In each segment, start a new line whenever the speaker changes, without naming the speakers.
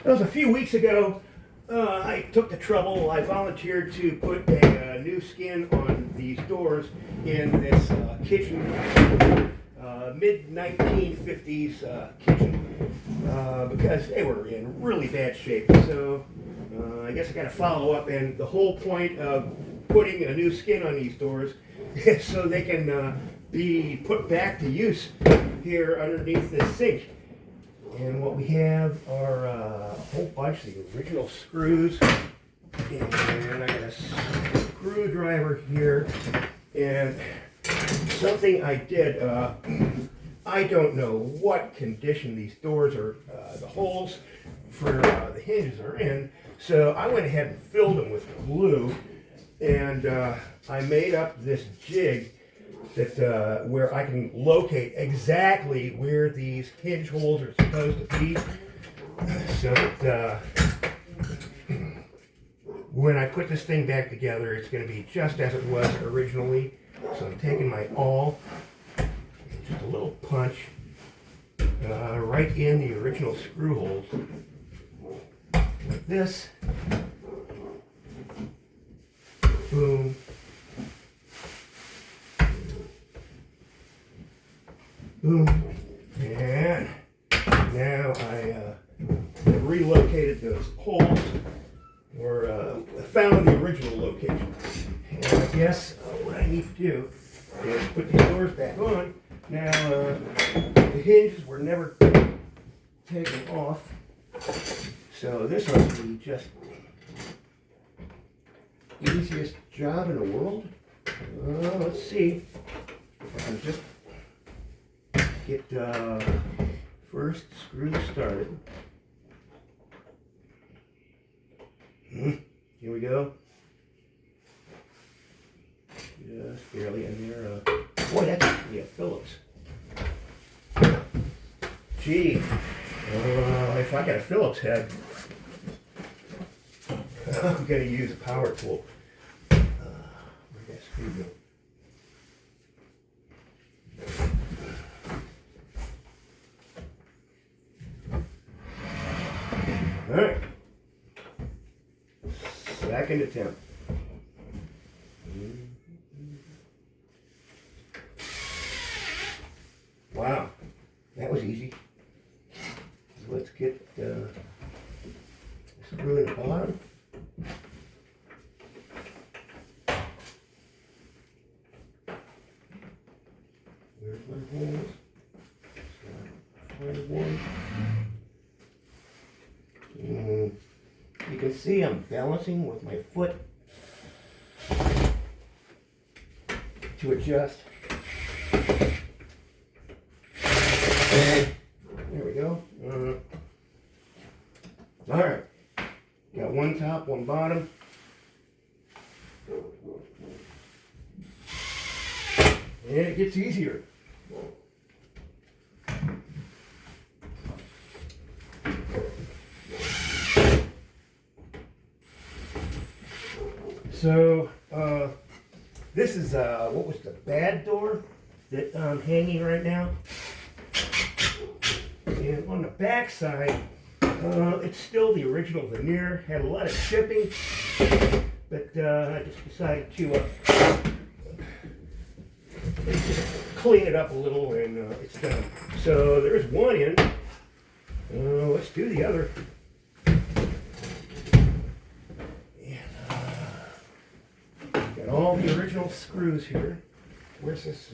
That was a few weeks ago. I took the trouble. I volunteered to put a new skin on these doors in this kitchen, mid 1950s kitchen, because they were in really bad shape. So I guess I got to follow up. And the whole point of putting a new skin on these doors is so they can be put back to use here underneath this sink. And what we have are a whole bunch of the original screws. And I got a screwdriver here. And something I did, I don't know what condition these doors or the holes for the hinges are in. So I went ahead and filled them with glue. And I made up this jig that where I can locate exactly where these hinge holes are supposed to be, so that when I put this thing back together, it's going to be just as it was originally. So I'm taking my awl, just a little punch, right in the original screw holes, like this. Boom. Boom. And now I relocated those holes, or found the original location. And I guess what I need to do is put these doors back on. Now, the hinges were never taken off, so this must be just the easiest job in the world. Let's see if I can just get first screw started. Here we go. Just barely in there. Boy, that's actually a Phillips. Gee, if I got a Phillips head, I'm going to use a power tool. Where'd that screw go? All right. Second attempt. Wow, that was easy. So let's get the screw in the bottom. Where's my holes? Find one. You can see I'm balancing with my foot to adjust. There we go. All right, got one top, one bottom. And it gets easier. So, this is, what was the bad door that I'm hanging right now? And on the back side, it's still the original veneer. Had a lot of chipping, but I just decided to clean it up a little, and it's done. So there's one end. Let's do the other. Got all the original screws here. Where's this?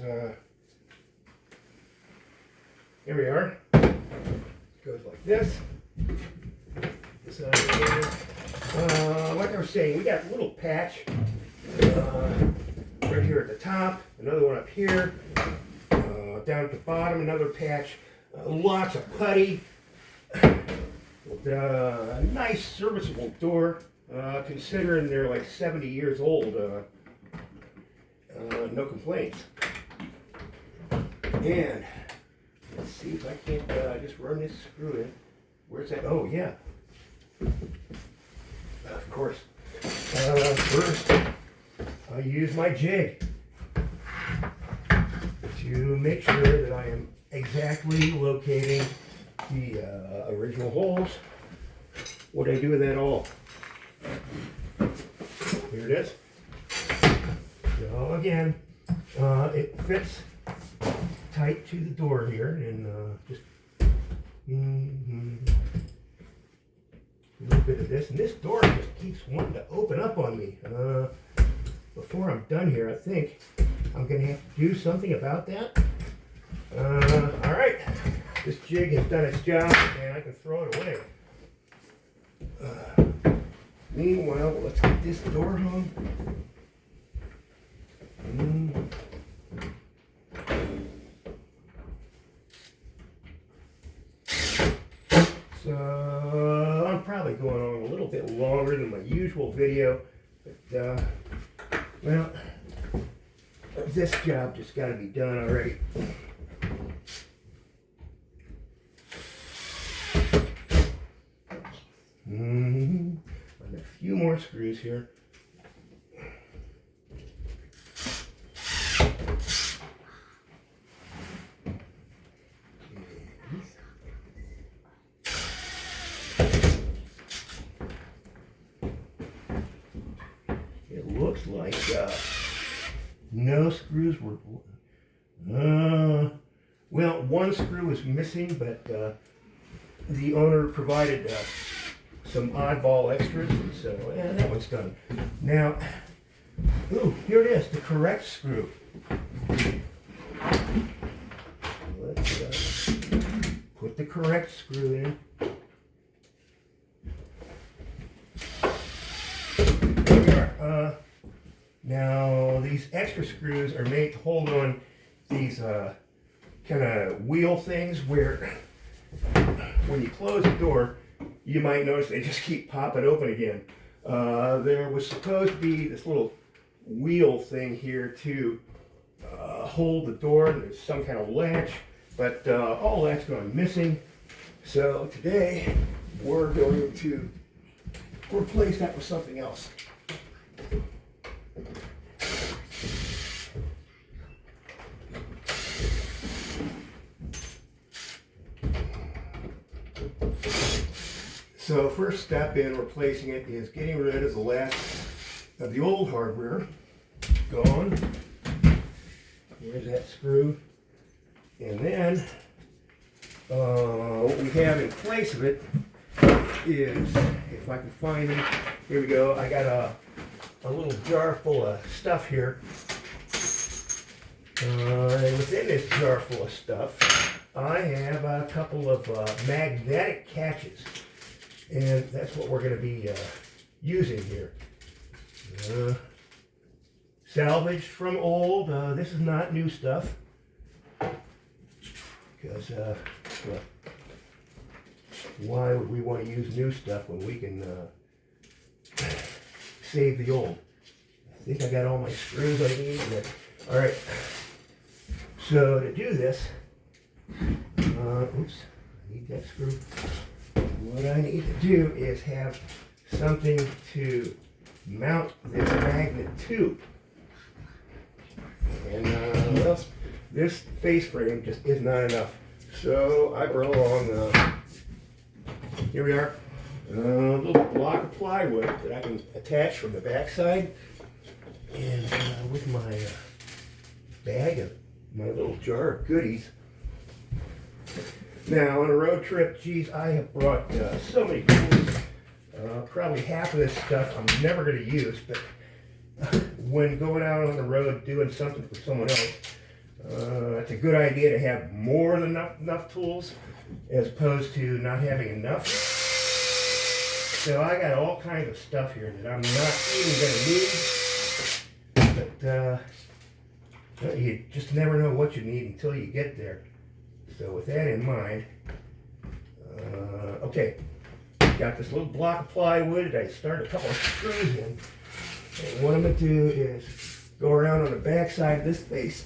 Here we are. Goes like this. Like I was saying, we got a little patch right here at the top, another one up here, down at the bottom, another patch, lots of putty, a nice serviceable door, considering they're like 70 years old. No complaints. And let's see if I can't just run this screw in. Where's that? Oh, yeah. Of course. First, I use my jig to make sure that I am exactly locating the original holes. what I do with that all. Here it is. So again, it fits tight to the door here, and just a little bit of this, and this door just keeps wanting to open up on me. Before I'm done here, I think I'm going to have to do something about that. All right, this jig has done its job, and I can throw it away. Meanwhile, let's get this door hung. So I'm probably going on a little bit longer than my usual video, but well, this job just got to be done already. And a few more screws here. It looks like no screws were. Well, one screw was missing, but the owner provided some oddball extras, so yeah, that one's done. Now, ooh, here it is, the correct screw. Let's put the correct screw in. There we are. Now, these extra screws are made to hold on these kind of wheel things where when you close the door, you might notice they just keep popping open again. There was supposed to be this little wheel thing here to hold the door, and there's some kind of latch, but all that's gone missing. So today we're going to replace that with something else. So first step in replacing it is getting rid of the last of the old hardware. Gone. Here's that screw. And then what we have in place of it is, if I can find it, here we go. I got a little jar full of stuff here. And within this jar full of stuff, I have a couple of magnetic catches. And that's what we're going to be using here. Salvaged from old. This is not new stuff. Because why would we want to use new stuff when we can save the old? I think I got all my screws I need. All right. So to do this, oops, I need that screw. What I need to do is have something to mount this magnet to. And well, this face frame just is not enough. So I brought along, here we are, a little block of plywood that I can attach from the backside. And with my bag of my little jar of goodies. Now, on a road trip, geez, I have brought so many tools. Probably half of this stuff I'm never going to use, but when going out on the road doing something for someone else, it's a good idea to have more than enough tools as opposed to not having enough. So I got all kinds of stuff here that I'm not even going to need, but you just never know what you need until you get there. So with that in mind, okay, got this little block of plywood that I started a couple of screws in. And what I'm going to do is go around on the back side of this face.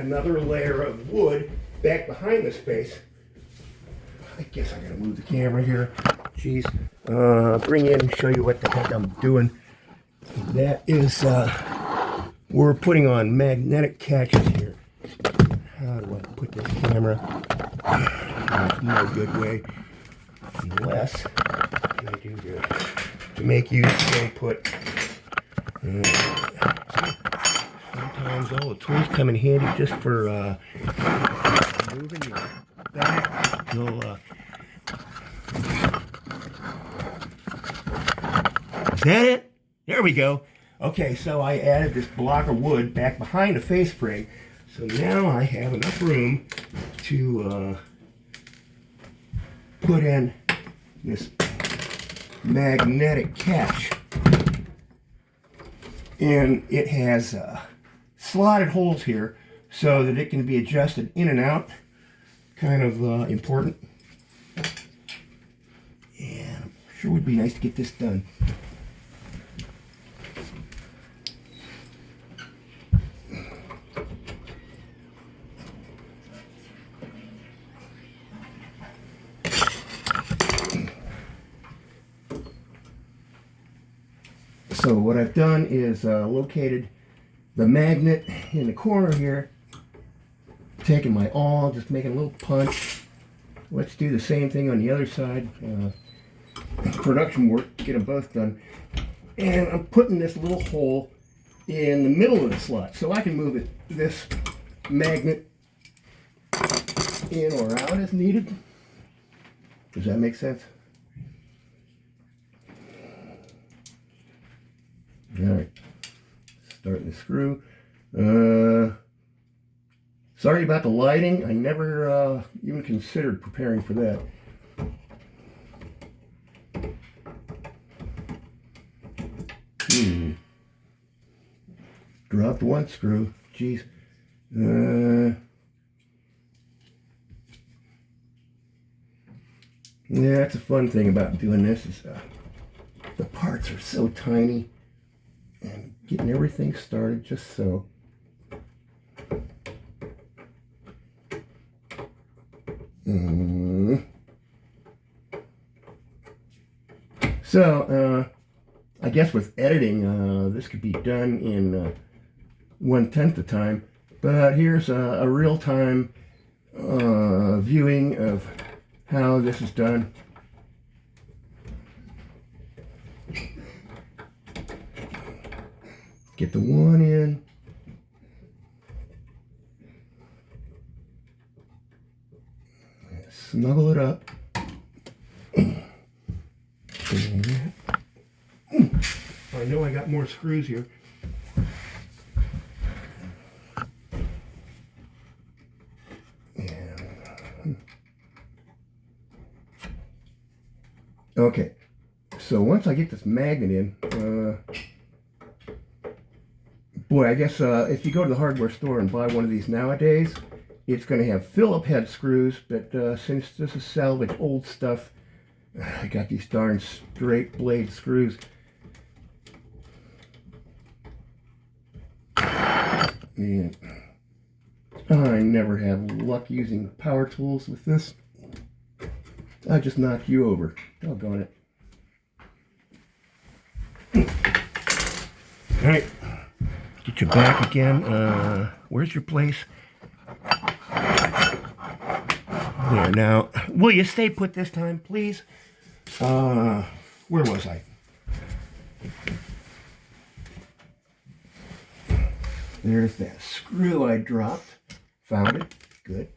another layer of wood back behind this face. I guess I gotta move the camera here. Jeez. Bring in and show you what the heck I'm doing. That is, we're putting on magnetic catches here. How do I put this camera? There's no good way. Unless, what can I do here? To make use, I put, sometimes all the tools come in handy just for moving your back. You'll, is that it? There we go. Okay, so I added this block of wood back behind the face frame. So now I have enough room to put in this magnetic catch. And it has slotted holes here so that it can be adjusted in and out. Kind of important. And I'm sure would be nice to get this done. So what I've done is located the magnet in the corner here, taking my awl, just making a little punch. Let's do the same thing on the other side. Production work, get them both done. And I'm putting this little hole in the middle of the slot so I can move this magnet in or out as needed. Does that make sense? Alright, starting the screw. Sorry about the lighting. I never even considered preparing for that. Dropped one screw. Jeez. Yeah, that's a fun thing about doing this is the parts are so tiny. And getting everything started just so. So, I guess with editing, this could be done in 1/10 the time. But here's a real-time viewing of how this is done. Get the one in. Snuggle it up. I know I got more screws here. Okay, so once I get this magnet in, boy, I guess if you go to the hardware store and buy one of these nowadays, it's going to have Phillip head screws, but since this is salvage old stuff, I got these darn straight blade screws. And I never have luck using power tools with this. I just knocked you over. Doggone it. Alright. Get you back again. Where's your place? There, now, will you stay put this time, please? Where was I? There's that screw I dropped. Found it. Good.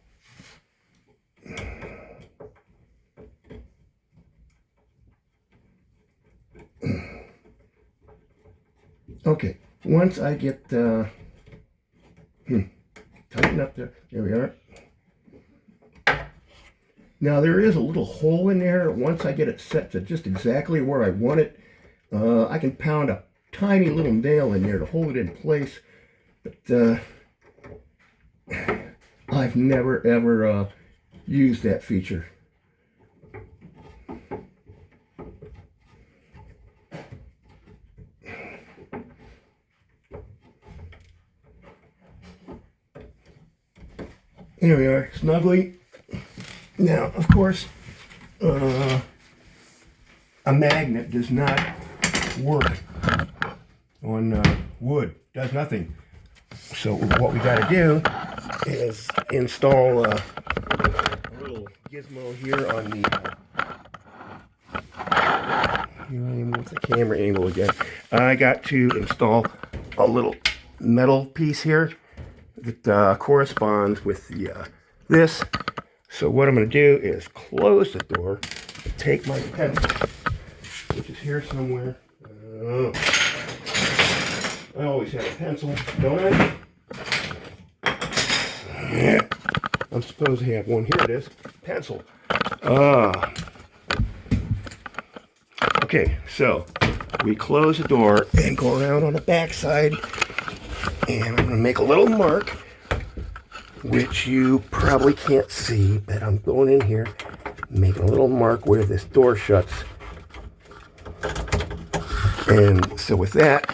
Okay, once I get tighten up there we are. Now there is a little hole in there. Once I get it set to just exactly where I want it, I can pound a tiny little nail in there to hold it in place. But I've never ever used that feature. Here we are, snugly. Now, of course, a magnet does not work on wood. Does nothing. So what we got to do is install a little gizmo here on the. What's the camera angle again? I got to install a little metal piece here that corresponds with the this. So what I'm going to do is close the door, take my pencil, which is here somewhere. I always have a pencil, don't I? Yeah. I'm supposed to have one. Here it is. Pencil. Okay, so we close the door and go around on the back side. And I'm going to make a little mark, which you probably can't see, but I'm going in here, making a little mark where this door shuts. And so with that,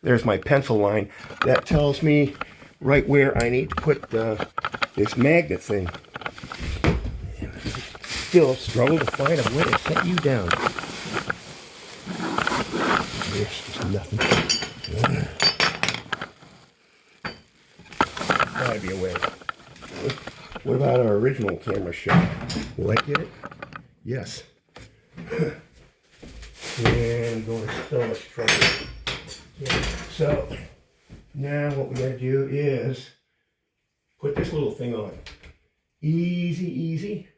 there's my pencil line. That tells me right where I need to put this magnet thing. And I still struggle to find a way to set you down. There's just nothing. Gotta be a way. What about our original camera shot? Will I get it? Yes. And going to so much trouble. Yeah. So now what we gotta do is put this little thing on. Easy, easy.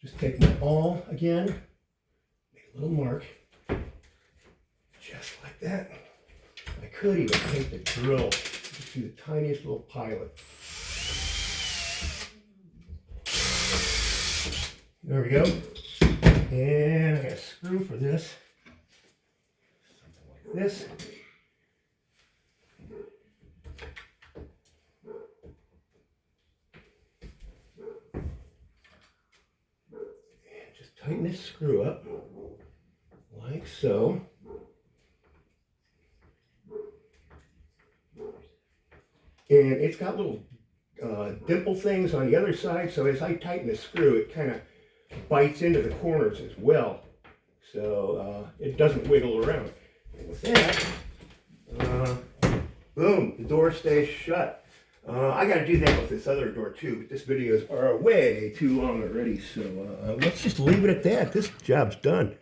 Just take my awl again, make a little mark, just like that. I could even take the drill, just do the tiniest little pilot. There we go. And I got a screw for this. Something like this. And just tighten this screw up, like so. And it's got little dimple things on the other side, so as I tighten the screw, it kind of bites into the corners as well, so it doesn't wiggle around. And with that, boom, the door stays shut. I got to do that with this other door too, but this video is way too long already, so let's just leave it at that. This job's done.